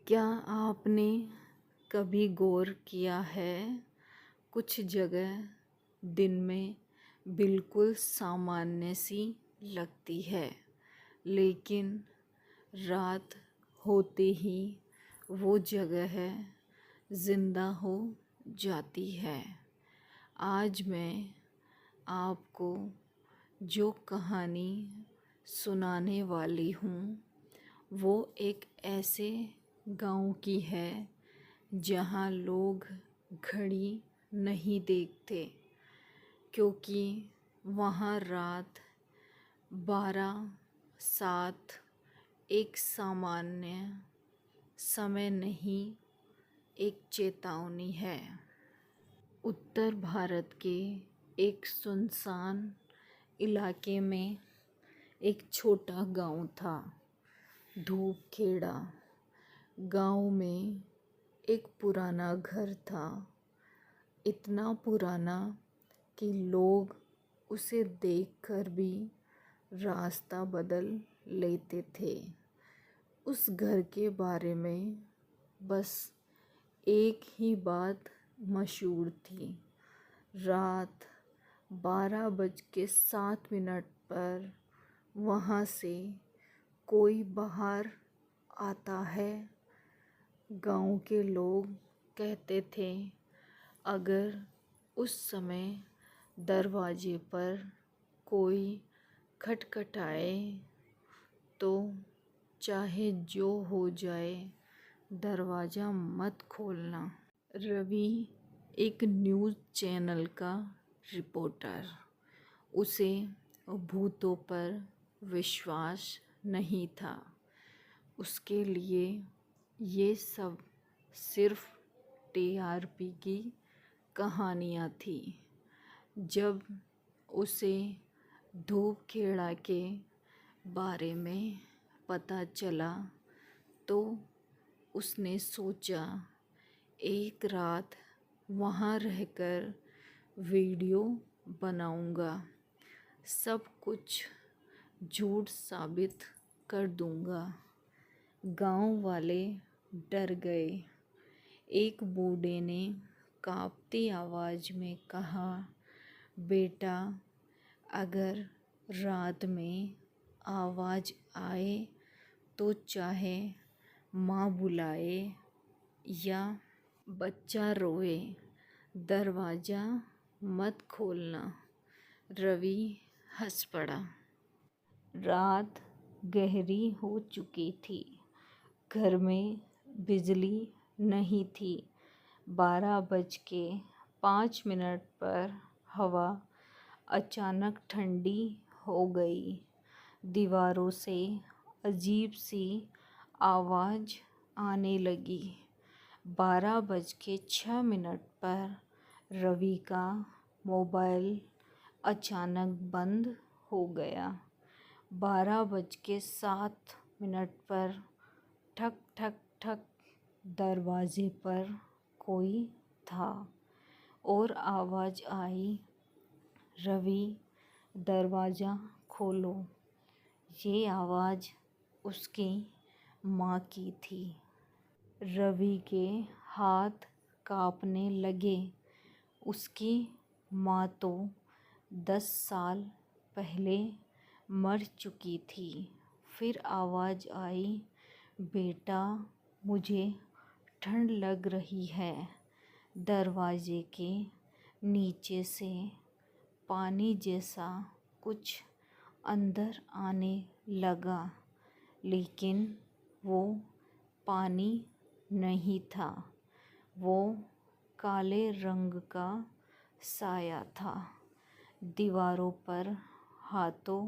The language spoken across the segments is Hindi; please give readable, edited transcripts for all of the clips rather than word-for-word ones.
क्या आपने कभी गौर किया है, कुछ जगह दिन में बिल्कुल सामान्य सी लगती है, लेकिन रात होते ही वो जगह ज़िंदा हो जाती है। आज मैं आपको जो कहानी सुनाने वाली हूँ वो एक ऐसे गांव की है जहाँ लोग घड़ी नहीं देखते, क्योंकि वहाँ रात 12:07 एक सामान्य समय नहीं, एक चेतावनी है। उत्तर भारत के एक सुनसान इलाके में एक छोटा गांव था, धूपखेड़ा। गांव में एक पुराना घर था, इतना पुराना कि लोग उसे देखकर भी रास्ता बदल लेते थे। उस घर के बारे में बस एक ही बात मशहूर थी। रात 12:07 पर वहाँ से कोई बाहर आता है। गांव के लोग कहते थे, अगर उस समय दरवाजे पर कोई खटखटाए तो चाहे जो हो जाए, दरवाज़ा मत खोलना। रवि एक न्यूज़ चैनल का रिपोर्टर, उसे भूतों पर विश्वास नहीं था। उसके लिए ये सब सिर्फ टीआरपी की कहानियाँ थी। जब उसे धूपखेड़ा के बारे में पता चला तो उसने सोचा, एक रात वहाँ रहकर वीडियो बनाऊंगा, सब कुछ झूठ साबित कर दूंगा। गांव वाले डर गए। एक बूढ़े ने कांपती आवाज़ में कहा, बेटा, अगर रात में आवाज़ आए तो चाहे माँ बुलाए या बच्चा रोए, दरवाज़ा मत खोलना। रवि हंस पड़ा। रात गहरी हो चुकी थी। घर में बिजली नहीं थी। 12:05 पर हवा अचानक ठंडी हो गई। दीवारों से अजीब सी आवाज़ आने लगी। 12:06 पर रवि का मोबाइल अचानक बंद हो गया। 12:07 पर ठक ठक ठक, दरवाजे पर कोई था और आवाज़ आई, रवि, दरवाज़ा खोलो। ये आवाज़ उसकी माँ की थी। रवि के हाथ कांपने लगे। उसकी माँ तो 10 साल पहले मर चुकी थी। फिर आवाज़ आई, बेटा, मुझे ठंड लग रही है। दरवाजे के नीचे से पानी जैसा कुछ अंदर आने लगा, लेकिन वो पानी नहीं था, वो काले रंग का साया था। दीवारों पर हाथों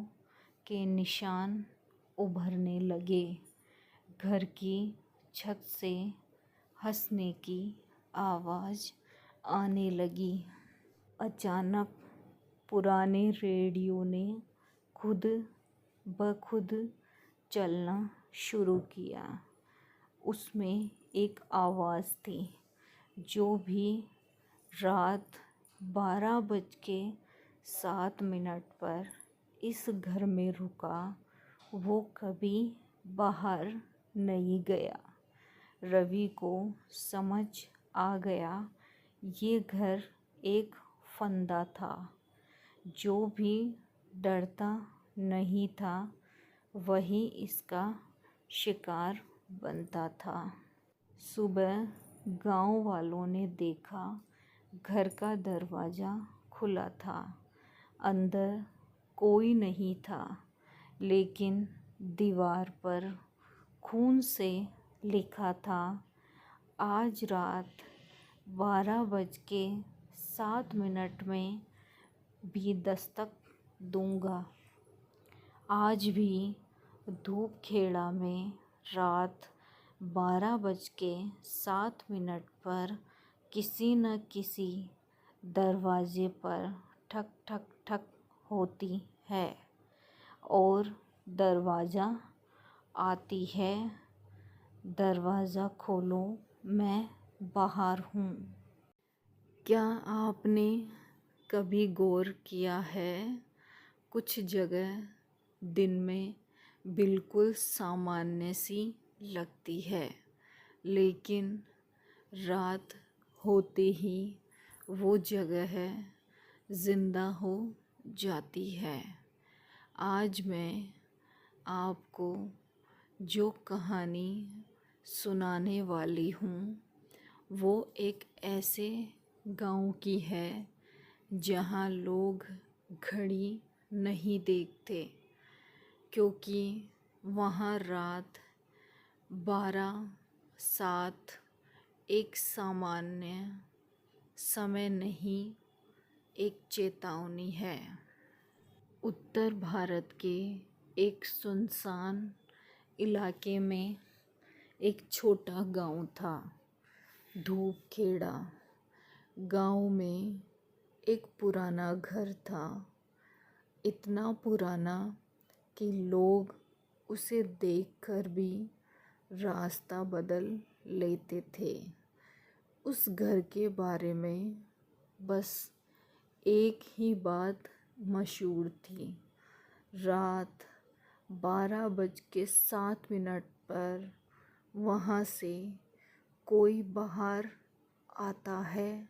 के निशान उभरने लगे। घर की छत से हंसने की आवाज़ आने लगी। अचानक पुराने रेडियो ने खुद ब खुद चलना शुरू किया। उसमें एक आवाज़ थी, जो भी रात 12:07 पर इस घर में रुका, वो कभी बाहर नहीं गया। रवि को समझ आ गया ये घर एक फंदा था। जो भी डरता नहीं था वही इसका शिकार बनता था। सुबह गांव वालों ने देखा घर का दरवाज़ा खुला था। अंदर कोई नहीं था, लेकिन दीवार पर खून से लिखा था, आज रात 12:07 में भी दस्तक दूंगा। आज भी धूपखेड़ा में रात 12:07 पर किसी न किसी दरवाजे पर ठक ठक ठक होती है और दरवाज़ा आती है, दरवाज़ा खोलो, मैं बाहर हूँ। क्या आपने कभी गौर किया है, कुछ जगह दिन में बिल्कुल सामान्य सी लगती है, लेकिन रात होते ही वो जगह ज़िंदा हो जाती है। आज मैं आपको जो कहानी सुनाने वाली हूँ वो एक ऐसे गांव की है जहाँ लोग घड़ी नहीं देखते, क्योंकि वहाँ रात 12:07 एक सामान्य समय नहीं, एक चेतावनी है। उत्तर भारत के एक सुनसान इलाके में एक छोटा गांव था, धूपखेड़ा। गांव में एक पुराना घर था, इतना पुराना कि लोग उसे देखकर भी रास्ता बदल लेते थे। उस घर के बारे में बस एक ही बात मशहूर थी, रात 12:07 पर वहाँ से कोई बाहर आता है।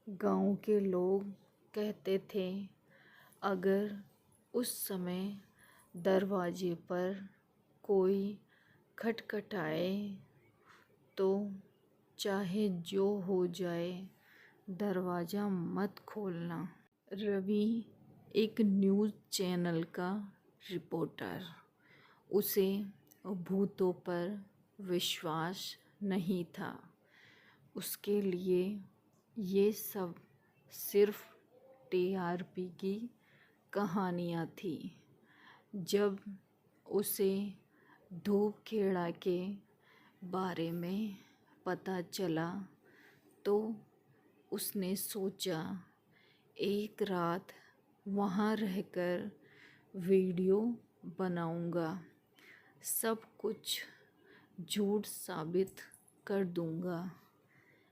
गांव के लोग कहते थे, अगर उस समय दरवाजे पर कोई खटखटाए तो चाहे जो हो जाए दरवाज़ा मत खोलना। रवि एक न्यूज़ चैनल का रिपोर्टर, उसे भूतों पर विश्वास नहीं था। उसके लिए ये सब सिर्फ टीआरपी की कहानियाँ थी। जब उसे धूपखेड़ा के बारे में पता चला तो उसने सोचा, एक रात वहाँ रहकर वीडियो बनाऊंगा, सब कुछ झूठ साबित कर दूंगा।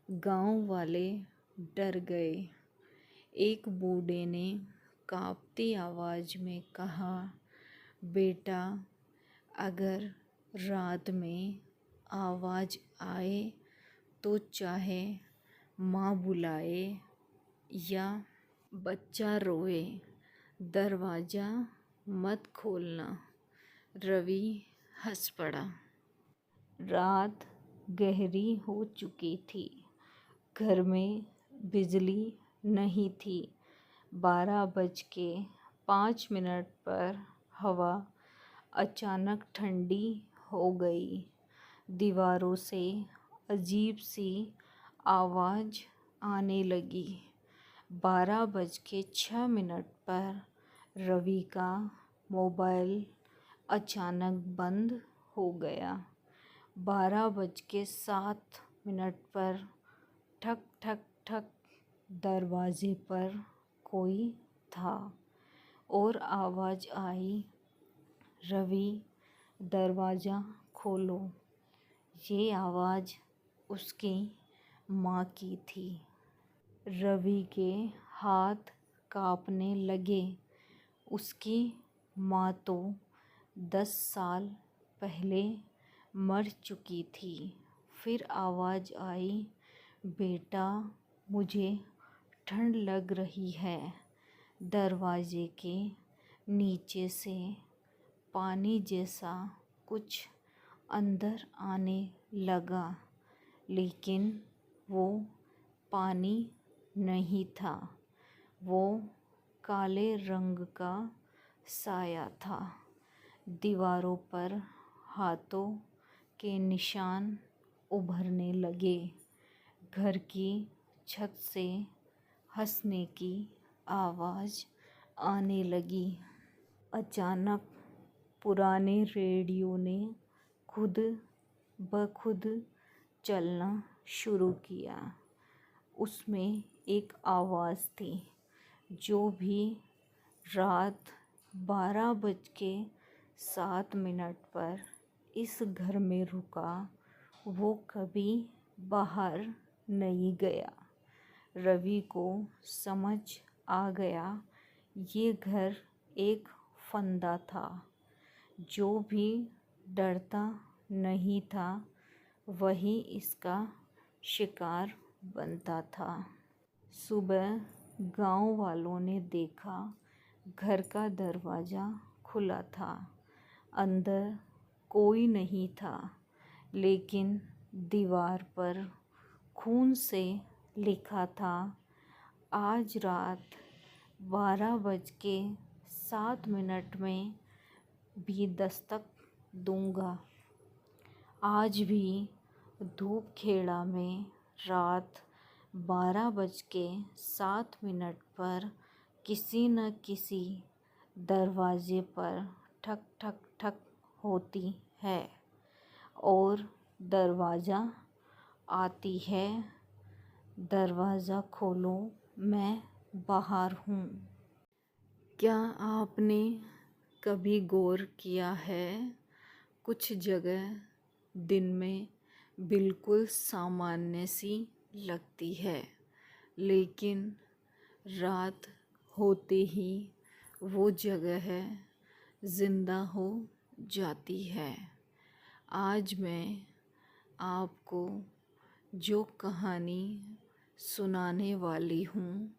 गांव वाले डर गए। एक बूढ़े ने कांपती आवाज़ में कहा, बेटा, अगर रात में आवाज़ आए तो चाहे माँ बुलाए या बच्चा रोए, दरवाज़ा मत खोलना। रवि हंस पड़ा। रात गहरी हो चुकी थी, घर में बिजली नहीं थी। 12:05 पर हवा अचानक ठंडी हो गई। दीवारों से अजीब सी आवाज़ आने लगी। 12:06 पर रवि का मोबाइल अचानक बंद हो गया। 12:07 पर ठक ठक ठक दरवाजे पर कोई था और आवाज़ आई, रवि, दरवाज़ा खोलो। ये आवाज़ उसकी माँ की थी। रवि के हाथ कांपने लगे। उसकी माँ तो 10 साल पहले मर चुकी थी। फिर आवाज़ आई, बेटा मुझे ठंड लग रही है। दरवाजे के नीचे से पानी जैसा कुछ अंदर आने लगा, लेकिन वो पानी नहीं था, वो काले रंग का साया था। दीवारों पर हाथों के निशान उभरने लगे। घर की छत से हंसने की आवाज़ आने लगी। अचानक पुराने रेडियो ने खुद ब खुद चलना शुरू किया। उसमें एक आवाज़ थी, जो भी रात 12:07 पर इस घर में रुका, वो कभी बाहर नहीं गया। रवि को समझ आ गया, ये घर एक फंदा था। जो भी डरता नहीं था, वही इसका शिकार बनता था। सुबह गांव वालों ने देखा, घर का दरवाज़ा खुला था। अंदर कोई नहीं था, लेकिन दीवार पर खून से लिखा था, आज रात 12:07 में भी दस्तक दूंगा। आज भी धूपखेड़ा में रात 12:07 पर किसी न किसी दरवाजे पर ठक ठक ठक होती है और दरवाज़ा आती है, दरवाज़ा खोलो, मैं बाहर हूँ। क्या आपने कभी गौर किया है, कुछ जगह दिन में बिल्कुल सामान्य सी लगती है, लेकिन रात होते ही वो जगह ज़िंदा हो जाती है। आज मैं आपको जो कहानी सुनाने वाली हूँ,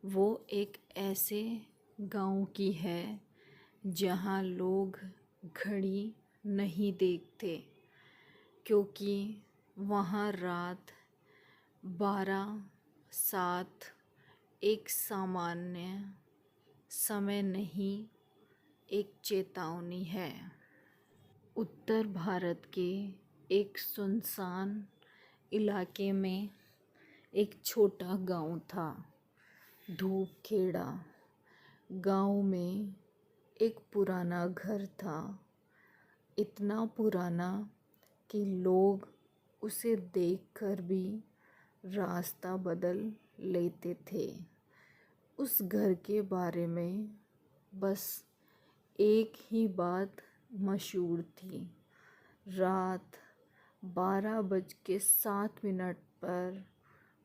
वो एक ऐसे गांव की है जहाँ लोग घड़ी नहीं देखते, क्योंकि वहाँ रात 12:07 एक सामान्य समय नहीं, एक चेतावनी है। उत्तर भारत के एक सुनसान इलाके में एक छोटा गांव था, धूपखेड़ा। गांव में एक पुराना घर था, इतना पुराना कि लोग उसे देखकर भी रास्ता बदल लेते थे। उस घर के बारे में बस एक ही बात मशहूर थी, रात 12:07 पर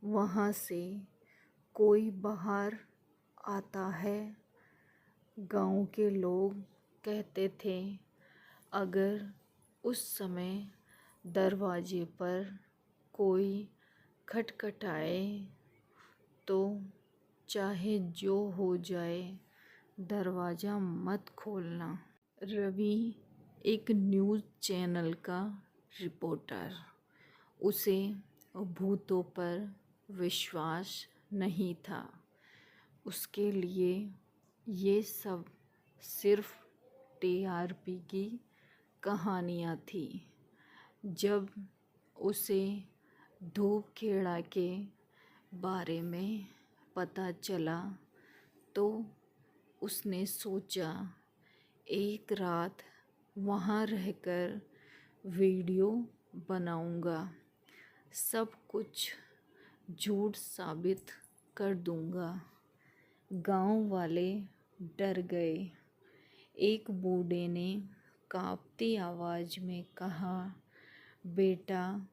वहाँ से कोई बाहर आता है। गांव के लोग कहते थे, अगर उस समय दरवाजे पर कोई खटखटाए तो चाहे जो हो जाए, दरवाज़ा मत खोलना। रवि एक न्यूज़ चैनल का रिपोर्टर, उसे भूतों पर विश्वास नहीं था। उसके लिए ये सब सिर्फ टीआरपी की कहानियाँ थी। जब उसे धूपखेड़ा के बारे में पता चला, तो उसने सोचा, एक रात वहाँ रहकर वीडियो बनाऊंगा, सब कुछ झूठ साबित कर दूंगा। गांव वाले डर गए। एक बूढ़े ने कांपती आवाज़ में कहा, बेटा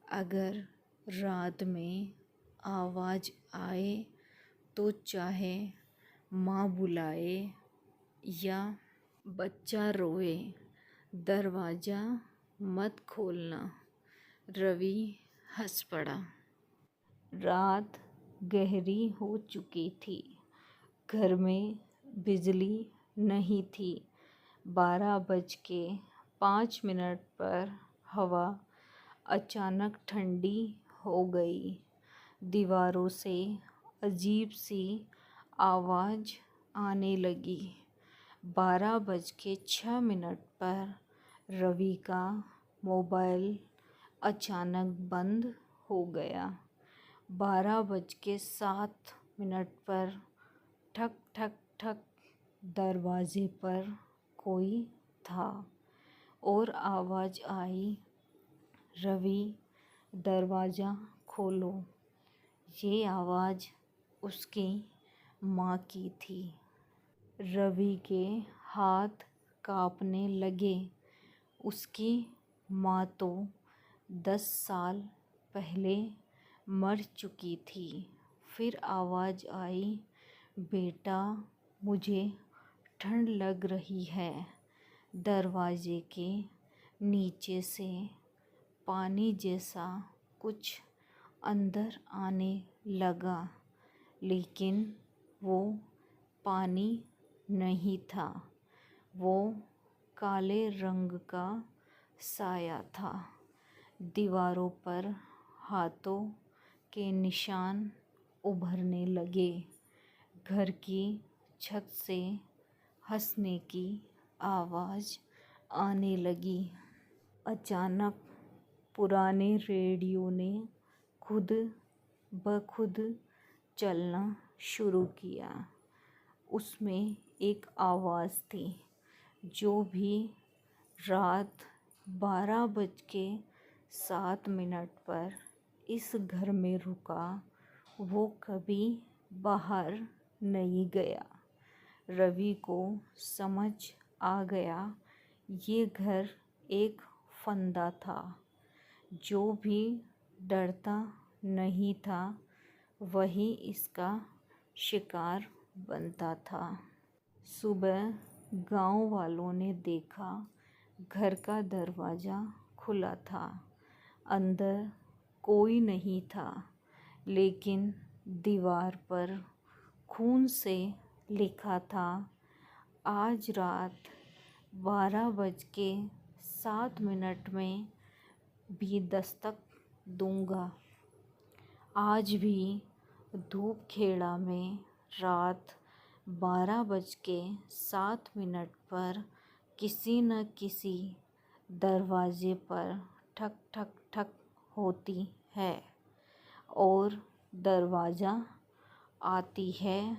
अगर रात में आवाज़ आए तो चाहे माँ बुलाए या बच्चा रोए, दरवाज़ा मत खोलना। रवि हंस पड़ा। रात गहरी हो चुकी थी। घर में बिजली नहीं थी। 12:05 पर हवा अचानक ठंडी हो गई। दीवारों से अजीब सी आवाज़ आने लगी। 12:06 पर रवि का मोबाइल अचानक बंद हो गया। 12:07 पर ठक ठक ठक दरवाजे पर कोई था और आवाज़ आई, रवि दरवाज़ा खोलो। ये आवाज़ उसकी माँ की थी। रवि के हाथ कांपने लगे। उसकी माँ तो 10 साल पहले मर चुकी थी। फिर आवाज़ आई, बेटा मुझे ठंड लग रही है। दरवाजे के नीचे से पानी जैसा कुछ अंदर आने लगा, लेकिन वो पानी नहीं था। वो काले रंग का साया था। दीवारों पर हाथों के निशान उभरने लगे। घर की छत से हंसने की आवाज़ आने लगी। अचानक पुराने रेडियो ने खुद ब खुद चलना शुरू किया। उसमें एक आवाज़ थी, जो भी रात 12:07 पर इस घर में रुका, वो कभी बाहर नहीं गया। रवि को समझ आ गया, ये घर एक फंदा था। जो भी डरता नहीं था, वही इसका शिकार बनता था। सुबह गांव वालों ने देखा, घर का दरवाज़ा खुला था। अंदर कोई नहीं था, लेकिन दीवार पर खून से लिखा था, आज रात 12:07 में भी दस्तक दूंगा। आज भी धूपखेड़ा में रात 12:07 पर किसी न किसी दरवाजे पर ठक ठक ठक होती है और दरवाज़ा आती है,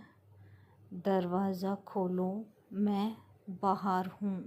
दरवाज़ा खोलो, मैं बाहर हूँ।